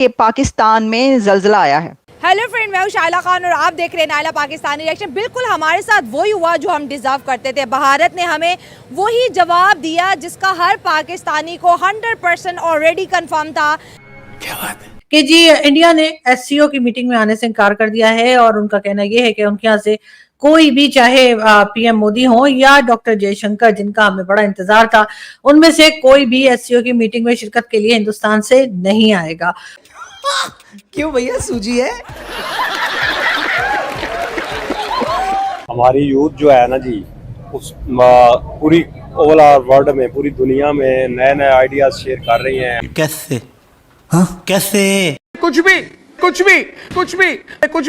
कि पाकिस्तान में ज़लज़ला आया है। हेलो फ्रेंड, मैं हूं शाइला खान और आप देख रहे हैं नायला पाकिस्तानी रिएक्शन। बिल्कुल हमारे साथ वही हुआ जो हम डिजर्व करते थे। भारत ने हमें वही जवाब दिया जिसका हर पाकिस्तानी को 100% ऑलरेडी कंफर्म था। क्या बात है कि जी इंडिया ने एससीओ की मीटिंग में आने से इनकार कर दिया है और उनका कहना यह है कि उनके यहाँ से कोई भी, चाहे पीएम मोदी हो या डॉक्टर जयशंकर जिनका हमें बड़ा इंतजार था, उनमें से कोई भी एससीओ की मीटिंग में शिरकत के लिए हिंदुस्तान से नहीं आएगा। क्यों भैया, सूजी है? हमारी यूथ जो है ना जी, उस पूरी ओवरऑल वर्ल्ड में, पूरी दुनिया में नए नए आइडियाज शेयर कर रही हैं। कैसे? हाँ कैसे? कुछ भी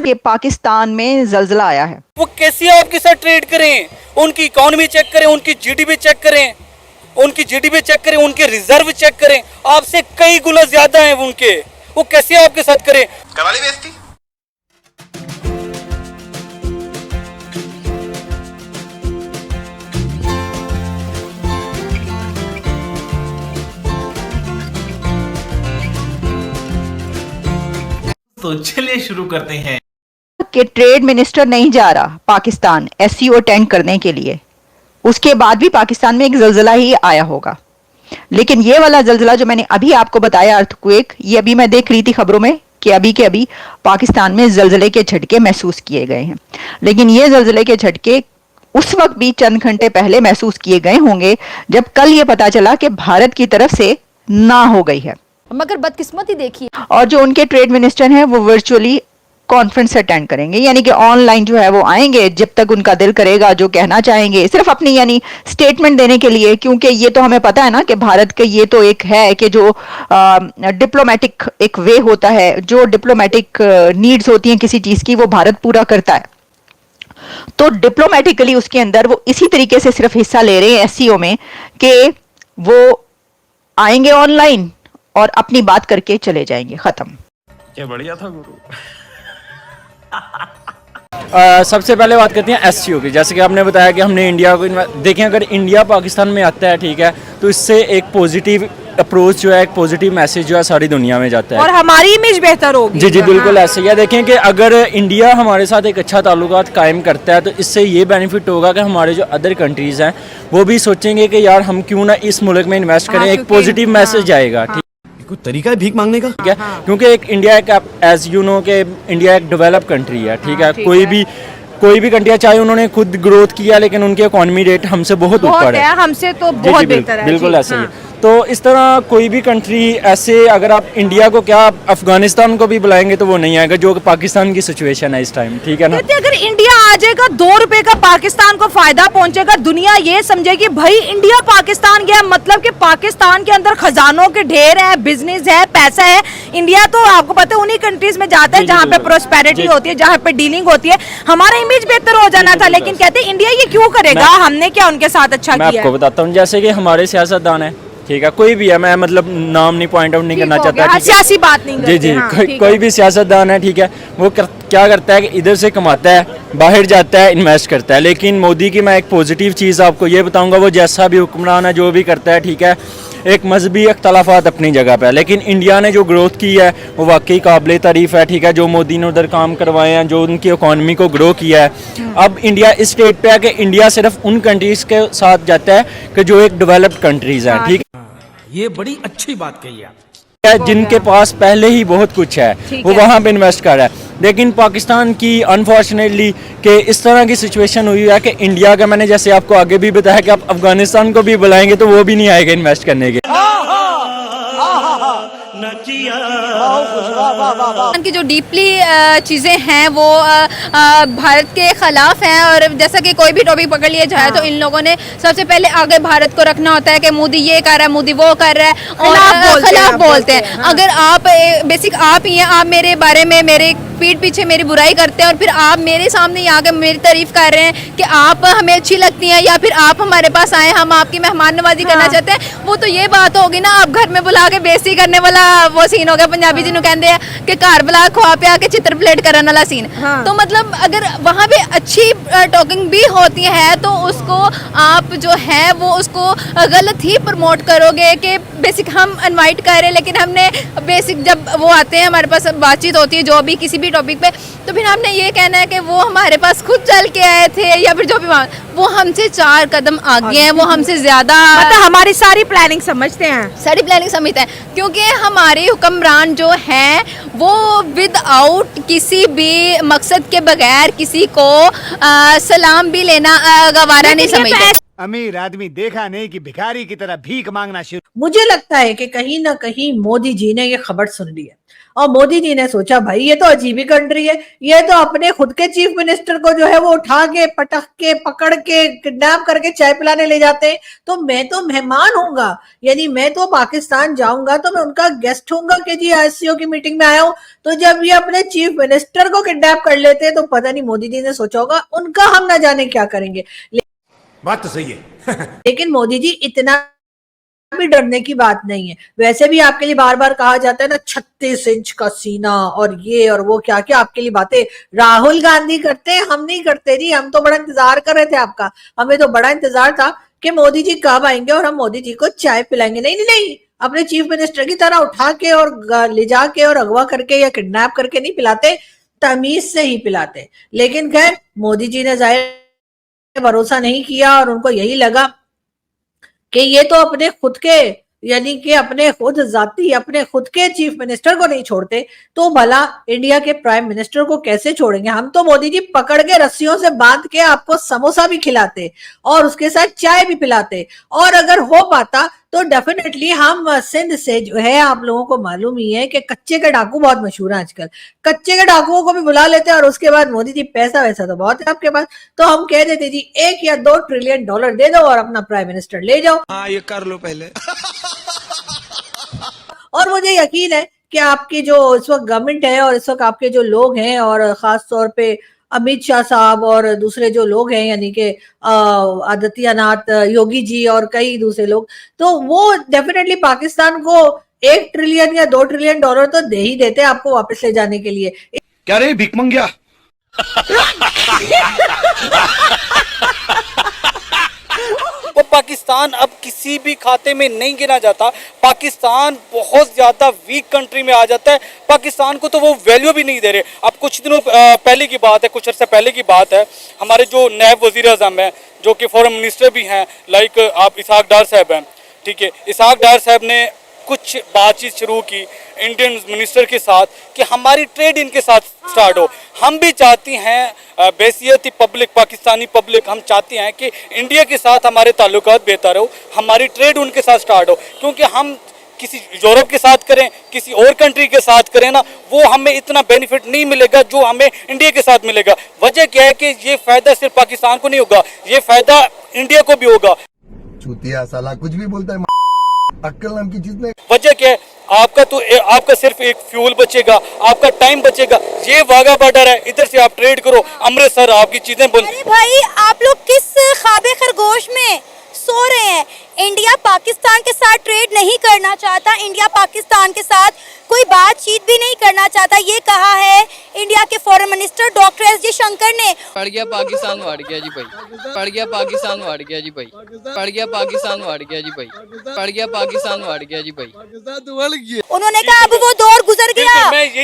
कि पाकिस्तान में ज़लज़ला आया है। वो कैसे आपके साथ ट्रेड करें, उनकी इकोनॉमी चेक करें, उनकी जीडीपी चेक करें, उनके रिजर्व चेक करें, आपसे कई गुना ज्यादा हैं उनके। वो कैसे आपके साथ करें? करा ली बेइज्जती। तो चलिए शुरू करते हैं। कि ट्रेड मिनिस्टर नहीं जा रहा पाकिस्तान एससीओ अटेंड करने के लिए, उसके बाद भी पाकिस्तान में एक ज़लज़ला ही आया होगा। लेकिन ये वाला ज़लज़ला जो मैंने अभी आपको बताया, अर्थक्वेक, ये अभी मैं देख रही थी खबरों में कि अभी के अभी पाकिस्तान में ज़लज़ले के झटके महसूस किए गए हैं। लेकिन ये ज़लज़ले के झटके उस वक्त भी चंद घंटे पहले महसूस किए गए होंगे जब कल ये पता चला कि भारत की तरफ से ना हो गई है। मगर बदकिस्मती देखिए, और जो उनके ट्रेड मिनिस्टर हैं वो वर्चुअली कॉन्फ्रेंस अटेंड करेंगे, यानी कि ऑनलाइन जो है वो आएंगे जब तक उनका दिल करेगा, जो कहना चाहेंगे, सिर्फ अपनी यानी स्टेटमेंट देने के लिए। क्योंकि ये तो हमें पता है ना कि भारत के ये तो एक है कि जो डिप्लोमेटिक एक वे होता है, जो डिप्लोमेटिक नीड्स होती हैं किसी चीज की, वो भारत पूरा करता है। तो डिप्लोमेटिकली उसके अंदर वो इसी तरीके से सिर्फ हिस्सा ले रहे हैं एससीओ में कि वो आएंगे ऑनलाइन और अपनी बात करके चले जाएंगे, खत्म। क्या बढ़िया था गुरु। सबसे पहले बात करते हैं एससीओ की। जैसे कि आपने बताया कि हमने इंडिया को देखें, अगर इंडिया पाकिस्तान में आता है, ठीक है, तो इससे एक पॉजिटिव अप्रोच जो है, एक पॉजिटिव मैसेज जो है सारी दुनिया में जाता है और हमारी इमेज बेहतर होगी। जी बिल्कुल ऐसे ही है। देखें कि अगर इंडिया हमारे साथ एक अच्छा ताल्लुकात कायम करता है तो इससे ये बेनिफिट होगा कि हमारे जो अदर कंट्रीज़ हैं वो भी सोचेंगे कि यार हम क्यों ना इस मुल्क में इन्वेस्ट करें। एक पॉजिटिव मैसेज जाएगा, ठीक कोई तरीका है भीख मांगने का? ठीक है, क्योंकि एक इंडिया एक एज यू नो कि इंडिया एक डेवलप कंट्री है, ठीक है। कोई भी कंट्री चाहे उन्होंने खुद ग्रोथ किया, लेकिन उनके इकोनॉमी रेट हमसे बहुत ऊपर है, हमसे तो बहुत बेहतर है। बिल्कुल ऐसे ही है। तो इस तरह कोई भी कंट्री ऐसे, अगर आप इंडिया को क्या अफगानिस्तान को भी बुलाएंगे तो वो नहीं आएगा, जो पाकिस्तान की सिचुएशन है इस टाइम, ठीक है ना। अगर इंडिया आ जाएगा, 2 रुपए का पाकिस्तान को फायदा पहुंचेगा, दुनिया ये समझेगी भाई इंडिया पाकिस्तान गया, मतलब कि पाकिस्तान के अंदर खजानों के ढेर है, बिजनेस है, पैसा है। इंडिया तो आपको पता है उन्हीं कंट्रीज में जाता है जहाँ पे प्रोस्पेरिटी होती है, जहाँ पे डीलिंग होती है। हमारा इमेज बेहतर हो जाना था, लेकिन कहते हैं इंडिया ये क्यों करेगा, हमने क्या उनके साथ अच्छा किया। मैं आपको बताता हूँ, जैसे कि हमारे सियासतदान है, ठीक है, कोई भी है, मैं मतलब नाम नहीं पॉइंट आउट नहीं करना चाहता, सियासी बात नहीं जी कोई भी सियासतदान है, ठीक है, वो क्या करता है कि इधर से कमाता है, बाहर जाता है, इन्वेस्ट करता है। लेकिन मोदी की मैं एक पॉजिटिव चीज़ आपको ये बताऊंगा, वो जैसा भी हुक्मरान है, जो भी करता है, ठीक है, एक मजहबी अख्तलाफात अपनी जगह पे है, लेकिन इंडिया ने जो ग्रोथ की है वो वाकई काबिल तारीफ़ है, ठीक है। जो मोदी ने उधर काम करवाए हैं, जो उनकी इकॉनमी को ग्रो किया है, अब इंडिया इस स्टेट पे है कि इंडिया सिर्फ उन कंट्रीज़ के साथ जाता है कि जो एक डेवलप्ड कंट्रीज़ हैं, ठीक है। ये बड़ी अच्छी बात कही आप। जिनके पास पहले ही बहुत कुछ है वो वहाँ पे इन्वेस्ट कर रहा है। लेकिन पाकिस्तान की अनफॉर्चुनेटली कि इस तरह की सिचुएशन हुई है कि इंडिया का, मैंने जैसे आपको आगे भी बताया कि आप अफगानिस्तान को भी बुलाएंगे तो वो भी नहीं आएगा इन्वेस्ट करने के। की जो डीपली चीज़ें हैं वो भारत के खिलाफ हैं, और जैसा कि कोई भी टॉपिक पकड़ लिया जाए तो इन लोगों ने सबसे पहले आगे भारत को रखना होता है कि मोदी ये कर रहा है, मोदी वो कर रहा है, और खिलाफ बोलते हैं। अगर आप बेसिक आप ही हैं, आप मेरे बारे में, मेरे पीठ पीछे मेरी बुराई करते हैं और फिर आप मेरे सामने यहाँ के मेरी तारीफ कर रहे हैं कि आप हमें अच्छी लगती हैं या फिर आप हमारे पास आए, हम आपकी मेहमान नवाजी करना चाहते हैं, वो तो ये बात होगी ना, आप घर में बुला के बेइज्जती करने वाला वो सीन हो गया। पंजाबी जिन्होंने कहते हैं कि घर बुला खुआ पिया के चित्र प्लेट करने वाला सीन। तो मतलब अगर वहाँ पे अच्छी टॉकिंग भी होती है तो उसको आप जो है वो उसको गलत ही प्रमोट करोगे कि बेसिक हम इनवाइट कर रहे हैं, लेकिन हमने बेसिक जब वो आते हैं हमारे पास बातचीत होती है जो भी किसी भी टॉपिक पे, तो फिर हमने ये कहना है कि वो हमारे पास खुद चल के आए थे या फिर जो भी वो हमसे 4 कदम आगे हैं, वो हमसे ज्यादा मतलब हमारी सारी प्लानिंग समझते हैं, सारी प्लानिंग समझते हैं, क्योंकि हमारे हुक्मरान जो हैं वो विदाउट किसी भी मकसद के बगैर किसी को सलाम भी लेना गवारा नहीं समझते। अमीर आदमी देखा नहीं कि भिखारी की तरह भीख मांगना शुरू। मुझे लगता है कि कहीं ना कहीं मोदी जी ने ये खबर सुन ली है और मोदी जी ने सोचा भाई ये तो अजीब ही कंट्री है, ये तो अपने खुद के चीफ मिनिस्टर को जो है वो उठा के पटक के पकड़ के किडनैप करके चाय पिलाने ले जाते हैं, तो मैं तो मेहमान हूंगा, यानी मैं तो पाकिस्तान जाऊंगा तो मैं उनका गेस्ट हूंगा कि जी एससीओ की मीटिंग में आया हूं। तो जब ये अपने चीफ मिनिस्टर को किडनैप कर लेते हैं तो पता नहीं मोदी जी ने सोचा होगा उनका हम ना जाने क्या करेंगे। बात तो सही है। लेकिन मोदी जी इतना भी डरने की बात नहीं है। वैसे भी आपके लिए बार बार कहा जाता है ना 36 इंच का सीना और ये और वो क्या क्या आपके लिए बातें राहुल गांधी करते हैं, हम नहीं करते जी। हम तो बड़ा इंतजार कर रहे थे आपका, हमें तो बड़ा इंतजार था कि मोदी जी कब आएंगे और हम मोदी जी को चाय पिलाएंगे। नहीं नहीं नहीं, अपने चीफ मिनिस्टर की तरह उठा के और ले जाके और अगवा करके या किडनैप करके नहीं पिलाते, तमीज से ही पिलाते। लेकिन खैर मोदी जी ने जाहिर भरोसा नहीं किया और उनको यही लगा कि ये तो अपने खुद के यानी कि अपने खुद जाती अपने खुद के चीफ मिनिस्टर को नहीं छोड़ते तो भला इंडिया के प्राइम मिनिस्टर को कैसे छोड़ेंगे। हम तो मोदी जी पकड़ के रस्सियों से बांध के आपको समोसा भी खिलाते और उसके साथ चाय भी पिलाते, और अगर हो पाता तो डेफिनेटली हम सिंध से जो है आप लोगों को मालूम ही है कि कच्चे के डाकू बहुत मशहूर है आजकल, कच्चे के डाकुओं को भी बुला लेते हैं और उसके बाद मोदी जी पैसा वैसा तो बहुत है आपके पास, तो हम कह देते जी 1 या 2 ट्रिलियन डॉलर दे दो और अपना प्राइम मिनिस्टर ले जाओ। हाँ ये कर लो पहले। और मुझे यकीन है कि आपकी जो इस वक्त गवर्नमेंट है और इस वक्त आपके जो लोग हैं और खास तौर पे अमित शाह साहब और दूसरे जो लोग हैं यानी कि आदित्यनाथ योगी जी और कई दूसरे लोग, तो वो डेफिनेटली पाकिस्तान को 1 ट्रिलियन या 2 ट्रिलियन डॉलर तो दे ही देते आपको वापस ले जाने के लिए। क्या रे भिख मंगिया। वो पाकिस्तान अब किसी भी खाते में नहीं गिना जाता, पाकिस्तान बहुत ज़्यादा वीक कंट्री में आ जाता है, पाकिस्तान को तो वो वैल्यू भी नहीं दे रहे। अब कुछ दिनों पहले की बात है, कुछ अर्से पहले की बात है, हमारे जो नायब वज़ीर आज़म हैं जो कि फॉरेन मिनिस्टर भी हैं, लाइक आप इसहाक डार साहब हैं, ठीक है, इसहाक डार साहब ने कुछ बातचीत शुरू की इंडियन मिनिस्टर के साथ कि हमारी ट्रेड इनके साथ स्टार्ट हो। हम भी चाहती हैं बैसियत पब्लिक, पाकिस्तानी पब्लिक, हम चाहते हैं कि इंडिया के साथ हमारे ताल्लुकात बेहतर हो, हमारी ट्रेड उनके साथ स्टार्ट हो, क्योंकि हम किसी यूरोप के साथ करें, किसी और कंट्री के साथ करें ना, वो हमें इतना बेनिफिट नहीं मिलेगा जो हमें इंडिया के साथ मिलेगा। वजह क्या है कि ये फ़ायदा सिर्फ पाकिस्तान को नहीं होगा, ये फ़ायदा इंडिया को भी होगा। चूतिया साला कुछ भी बोलता है, अक्ल नाम की चीज नहीं। वजह क्या है, आपका सिर्फ एक फ्यूल बचेगा, आपका टाइम बचेगा। ये वाघा बॉर्डर है, इधर से आप ट्रेड करो, अमृतसर आपकी चीजें बंद। अरे भाई आप लोग किस ख्वाबे खरगोश में सो रहे हैं? इंडिया पाकिस्तान के साथ ट्रेड नहीं करना चाहता, इंडिया पाकिस्तान के साथ कोई बातचीत भी नहीं करना चाहता, ये कहा है इंडिया के foreign minister doctor S Jaishankar ने। पड़ गया पाकिस्तान वाड़ गया जी भाई, पड़ गया पाकिस्तान वाड़ गया जी भाई, पड़ गया पाकिस्तान वाड़ गया जी भाई, पड़ गया पाकिस्तान वाड़ गया जी भाई। उन्होंने कहा अब वो दौर गुजर गया,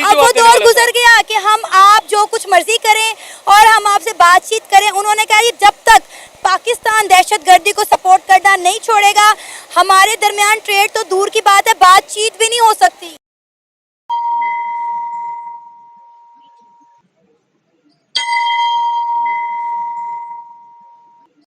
अब वो दौर गुजर गया कि हम आप जो कुछ मर्जी करें और हम आपसे बातचीत करें। उन्होंने कहा ये जब तक पाकिस्तान दहशतगर्दी को सपोर्ट करना नहीं छोड़ेगा, हमारे दरमियान ट्रेड तो दूर की बात है, बातचीत भी नहीं हो सकती।